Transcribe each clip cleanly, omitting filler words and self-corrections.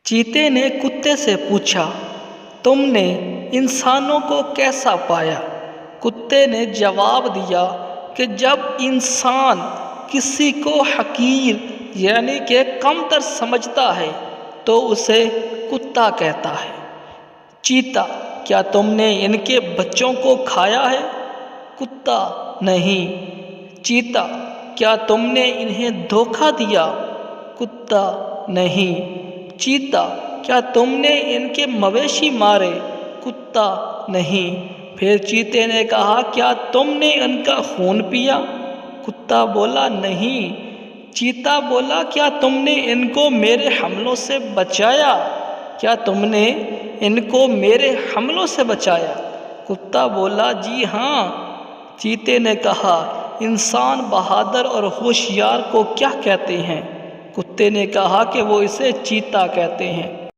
چیتے نے کتے سے پوچھا، تم نے انسانوں کو کیسا پایا؟ کتے نے جواب دیا کہ جب انسان کسی کو حقیر یعنی کہ کمتر سمجھتا ہے تو اسے کتا کہتا ہے۔ چیتا: کیا تم نے ان کے بچوں کو کھایا ہے؟ کتا: نہیں۔ چیتا: کیا تم نے انہیں دھوکہ دیا؟ کتا: نہیں۔ چیتا: کیا تم نے ان کے مویشی مارے؟ کتا: نہیں۔ پھر چیتے نے کہا، کیا تم نے ان کا خون پیا؟ کتا بولا، نہیں۔ چیتا بولا، کیا تم نے ان کو میرے حملوں سے بچایا؟ کیا تم نے ان کو میرے حملوں سے بچایا؟ کتا بولا، جی ہاں۔ چیتے نے کہا، انسان بہادر اور ہوشیار کو کیا کہتے ہیں؟ کتے نے کہا کہ وہ اسے چیتا کہتے ہیں۔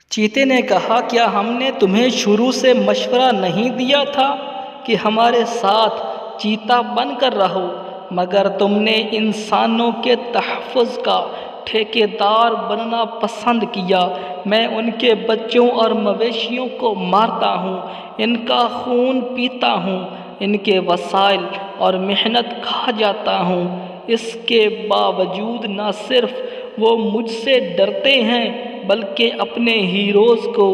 چیتے نے کہا، کیا ہم نے تمہیں شروع سے مشورہ نہیں دیا تھا کہ ہمارے ساتھ چیتا بن کر رہو؟ مگر تم نے انسانوں کے تحفظ کا ٹھیکیدار بننا پسند کیا۔ میں ان کے بچوں اور مویشیوں کو مارتا ہوں، ان کا خون پیتا ہوں، ان کے وسائل اور محنت کھا جاتا ہوں۔ اس کے باوجود نہ صرف وہ مجھ سے ڈرتے ہیں بلکہ اپنے ہیروز کو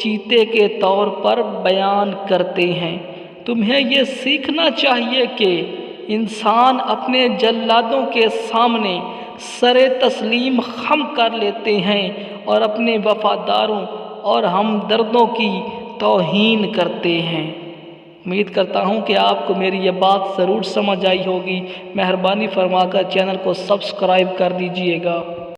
چیتے کے طور پر بیان کرتے ہیں۔ تمہیں یہ سیکھنا چاہیے کہ انسان اپنے جلادوں کے سامنے سر تسلیم خم کر لیتے ہیں اور اپنے وفاداروں اور ہمدردوں کی توہین کرتے ہیں۔ امید کرتا ہوں کہ آپ کو میری یہ بات ضرور سمجھ آئی ہوگی۔ مہربانی فرما کر چینل کو سبسکرائب کر دیجیے گا۔